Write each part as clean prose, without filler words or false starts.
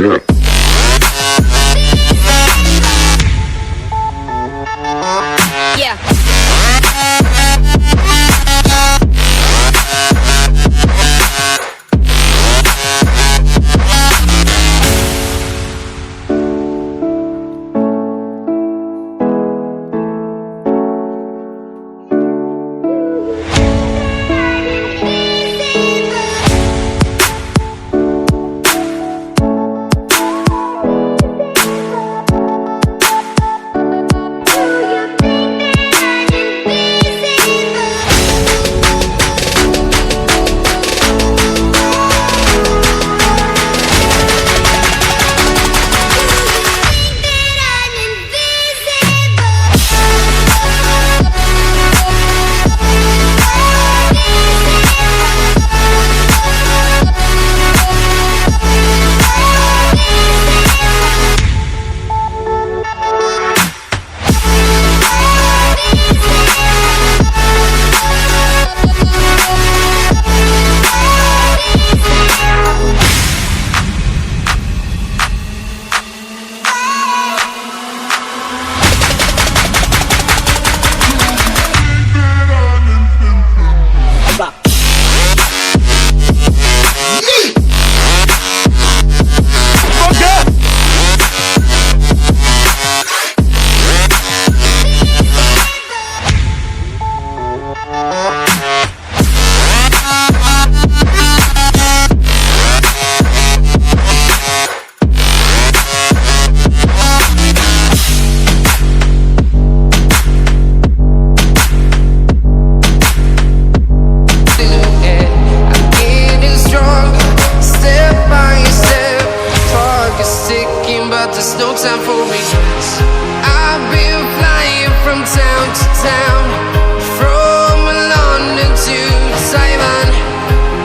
Yeah. There's no time for regrets. I've been flying from town to town, from London to Taiwan.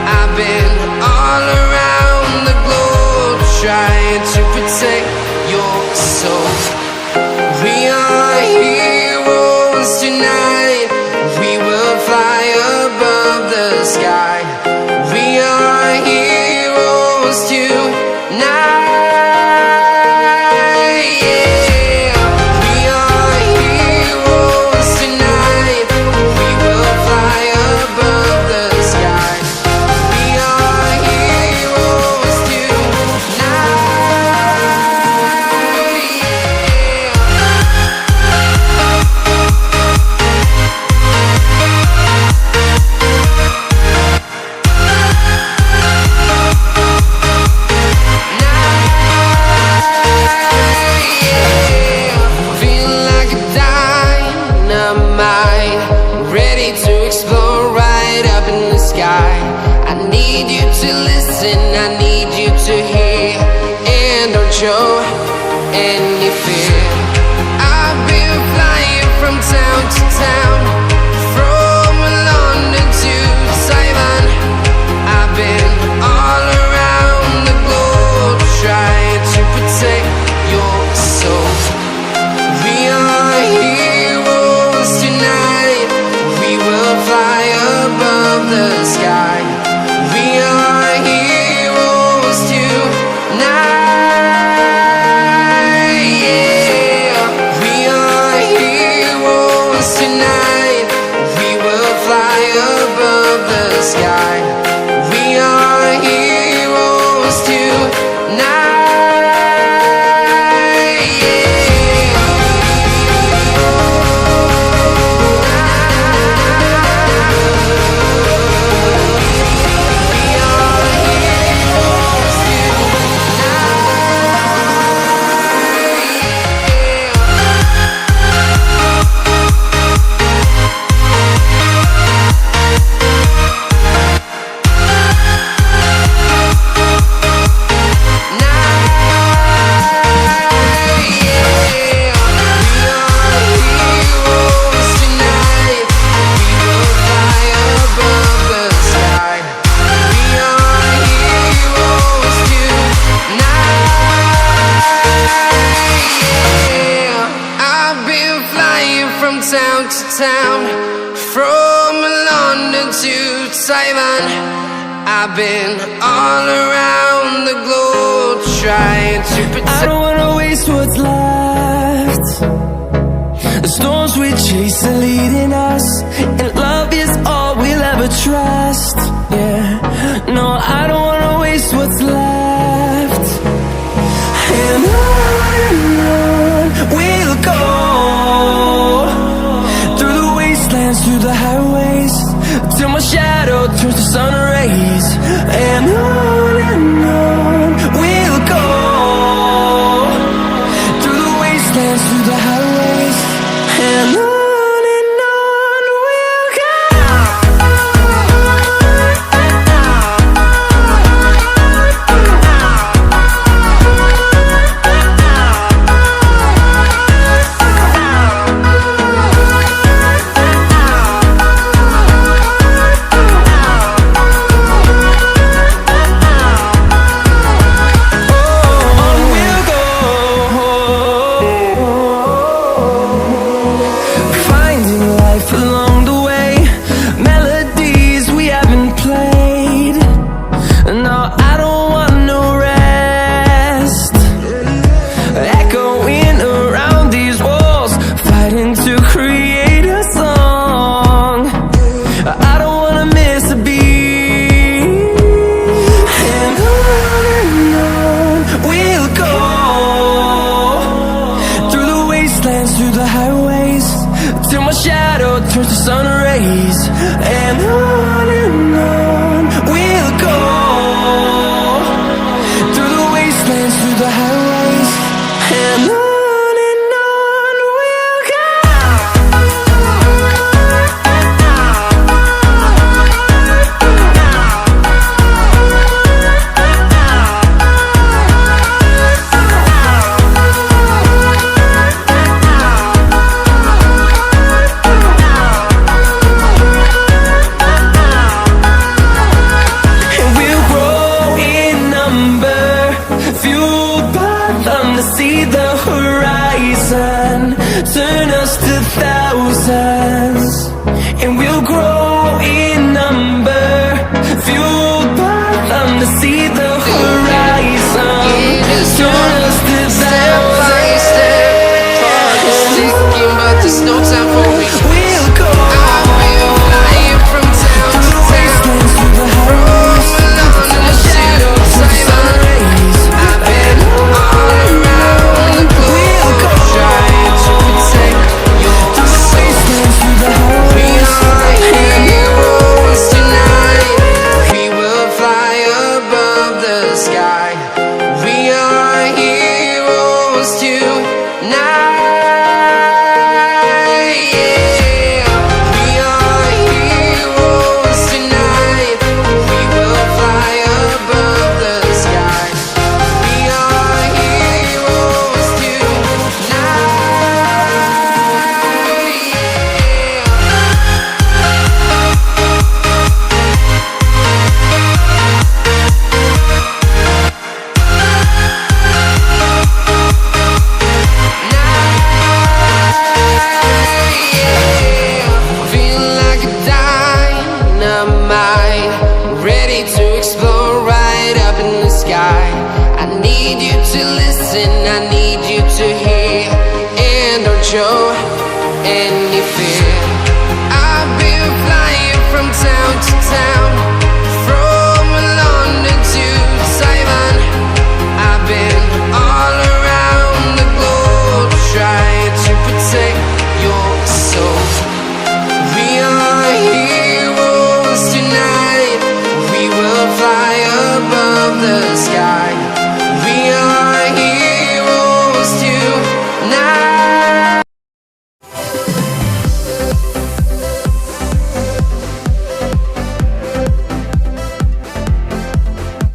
I've been all around the globe trying to protect your soul. We are heroes tonight. We will fly above the sky. We are heroes tonight. To explore right up in the sky. I need you to listen, I need you to hear, and don't show any fear. I've been flying from town to town, from London to Taiwan. I've been all around the globe trying to protect your soul. We are heroes tonight. We will fly above the sky. We are heroes tonight. Yeah. We are heroes tonight. We will fly above the sky. We are heroes tonight. Town to town, from London to Taiwan. I've been all around the globe trying trying to protect. I don't wanna waste what's left. The storms we chase are leading us, and love is all we'll ever trust. Yeah, no, I don't wanna waste what's left. And on we'll go, through the wastelands, through the highways, till my shadow turns to sun rays. And on we'll go, through the wastelands, through the highways, and on we'll go. Through the highways, till my shadow turns to sun rays. And on we'll go, through the wastelands, through the highways, and on we'll go. See the horizon, turn us to thousands, and we'll grow in number, fueled by them to see the horizon, turn us to thousands. Sticking, but there's no time for me. We'll go. I've been flying from town to town, from London to Taiwan. I've been all around the globe, trying to protect your soul. We are heroes tonight. We will fly above the sky. We are heroes tonight. I need you to listen, I need you to hear, and don't show any